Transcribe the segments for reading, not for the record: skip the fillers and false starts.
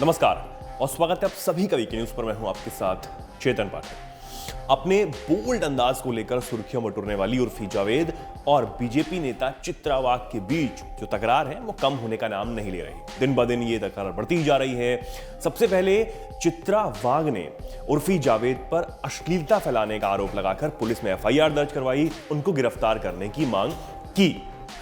नमस्कार और स्वागत है आप सभी का वीके न्यूज पर। मैं हूं आपके साथ चेतन पाठक। अपने बोल्ड अंदाज को लेकर सुर्खियों में टुरने वाली उर्फी जावेद और बीजेपी नेता चित्रा वाघ के बीच जो तकरार है वो कम होने का नाम नहीं ले रही। दिन ब दिन ये तकरार बढ़ती ही जा रही है। सबसे पहले चित्रा वाघ ने उर्फी जावेद पर अश्लीलता फैलाने का आरोप लगाकर पुलिस में एफआईआर दर्ज करवाई, उनको गिरफ्तार करने की मांग की।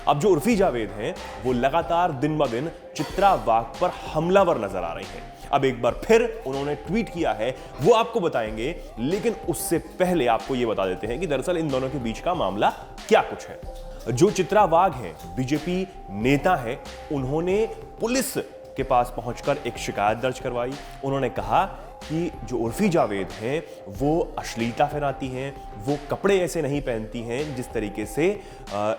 अब जो उर्फी जावेद हैं वो लगातार दिन ब दिन चित्रा वाघ पर हमलावर नजर आ रही हैं। अब एक बार फिर उन्होंने ट्वीट किया है, वो आपको बताएंगे, लेकिन उससे पहले आपको ये बता देते हैं कि दरअसल इन दोनों के बीच का मामला क्या कुछ है। जो चित्रा वाघ हैं, बीजेपी नेता है, उन्होंने पुलिस के पास पहुंचकर एक शिकायत दर्ज करवाई। उन्होंने कहा कि जो उर्फी जावेद हैं वो अश्लीलता फैलाती हैं, वो कपड़े ऐसे नहीं पहनती हैं जिस तरीके से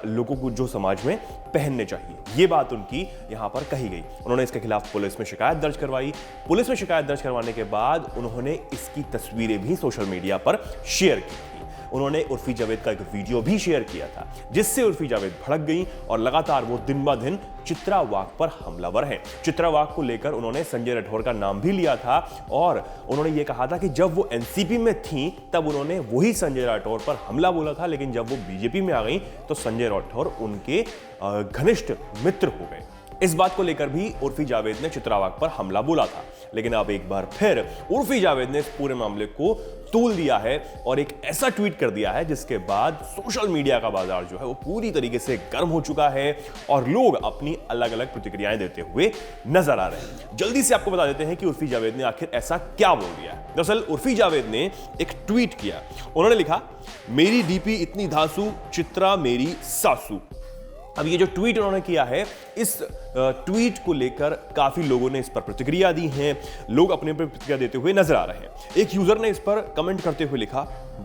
लोगों को जो समाज में पहनने चाहिए। ये बात उनकी यहां पर कही गई। उन्होंने इसके खिलाफ पुलिस में शिकायत दर्ज करवाई। पुलिस में शिकायत दर्ज करवाने के बाद उन्होंने इसकी तस्वीरें भी सोशल मीडिया पर शेयर की। उन्होंने उर्फी जावेद का एक वीडियो भी शेयर किया था जिससे उर्फी जावेद भड़क गई और लगातार वो दिन ब दिन चित्रा वाघ पर हमलावर हैं। चित्रा वाघ को लेकर उन्होंने संजय राठौर का नाम भी लिया था और उन्होंने ये कहा था कि जब वो एनसीपी में थी तब उन्होंने वही संजय राठौर पर हमला बोला था, लेकिन जब वो बीजेपी में आ गई तो संजय राठौर उनके घनिष्ठ मित्र हो गए। इस बात को लेकर भी उर्फी जावेद ने चित्रा वाघ पर हमला बोला था, लेकिन अब एक बार फिर उर्फी जावेद ने इस पूरे मामले को तूल दिया है और एक ऐसा ट्वीट कर दिया है जिसके बाद सोशल मीडिया का बाजार जो है वो पूरी तरीके से गर्म हो चुका है और लोग अपनी अलग अलग प्रतिक्रियाएं देते हुए नजर आ रहे हैं। जल्दी से आपको बता देते हैं कि उर्फी जावेद ने आखिर ऐसा क्या बोल दिया है। दरअसल उर्फी जावेद ने एक ट्वीट किया। उन्होंने लिखा, मेरी डीपी इतनी धांसू, चित्रा मेरी सासू। अब ये जो ट्वीट उन्होंने किया है, इस ट्वीट को लेकर काफी लोगों ने इस पर प्रतिक्रिया दी है। लोग अपने पर प्रतिक्रिया देते हुए नजर आ रहे हैं। एक यूजर ने इस पर कमेंट करते हुए लिखा,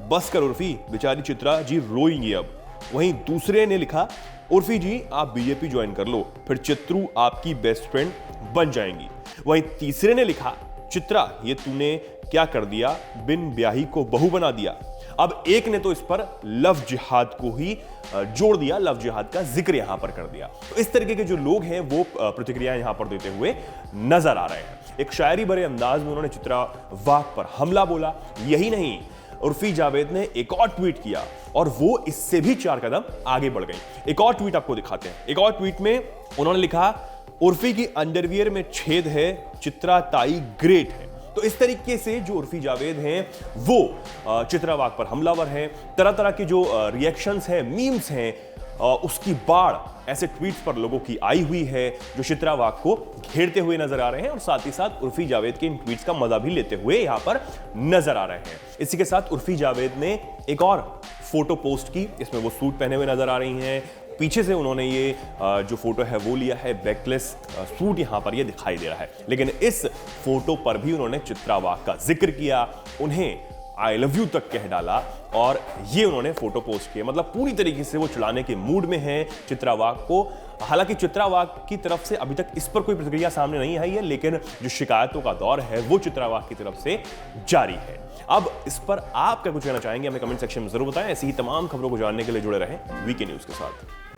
बस कर उर्फी, बेचारी चित्रा जी रोएंगी अब। वहीं दूसरे ने लिखा, उर्फी जी आप बीजेपी ज्वाइन कर लो, फिर चित्रू आपकी बेस्ट फ्रेंड बन जाएंगी। वहीं तीसरे ने लिखा, चित्रा ये तूने क्या कर दिया, बिन ब्याही को बहू बना दिया। अब एक ने तो इस पर लव जिहाद को ही जोड़ दिया, लव जिहाद का जिक्र यहां पर कर दिया। तो इस तरीके के जो लोग हैं वो प्रतिक्रियाएं यहां पर देते हुए नजर आ रहे हैं। एक शायरी भरे अंदाज में उन्होंने चित्रा वाघ पर हमला बोला। यही नहीं, उर्फी जावेद ने एक और ट्वीट किया और वो इससे भी 4 कदम आगे बढ़ गई। एक और ट्वीट आपको दिखाते हैं। एक और ट्वीट में उन्होंने लिखा, उर्फी की अंडरवियर में छेद है, चित्रा ताई ग्रेट है। तो इस तरीके से जो उर्फी जावेद हैं वो चित्रा वाघ पर हमलावर हैं। तरह तरह के जो रिएक्शंस हैं, मीम्स हैं, उसकी बाढ़ ऐसे ट्वीट्स पर लोगों की आई हुई है जो चित्रा वाघ को घेरते हुए नजर आ रहे हैं और साथ ही साथ उर्फी जावेद के इन ट्वीट्स का मजा भी लेते हुए यहां पर नजर आ रहे हैं। इसी के साथ उर्फी जावेद ने एक और फोटो पोस्ट की, इसमें वो सूट पहने हुए नजर आ रही हैं। पीछे से उन्होंने ये जो फोटो है वो लिया है, बैकलेस सूट यहां पर ये दिखाई दे रहा है, लेकिन इस फोटो पर भी उन्होंने चित्रा वाघ का जिक्र किया, उन्हें आई लव यू तक कह डाला और ये उन्होंने फोटो पोस्ट किया। मतलब पूरी तरीके से वो चढ़ाने के मूड में है चित्रा वाघ को। हालांकि चित्रा वाघ की तरफ से अभी तक इस पर कोई प्रतिक्रिया सामने नहीं आई है, लेकिन जो शिकायतों का दौर है वो चित्रा वाघ की तरफ से जारी है। अब इस पर आप क्या कुछ कहना चाहेंगे हमें कमेंट सेक्शन में जरूर बताएं। ऐसी ही तमाम खबरों को जानने के लिए जुड़े रहें वीके न्यूज के साथ।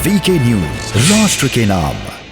वीके न्यूज, राष्ट्र के नाम।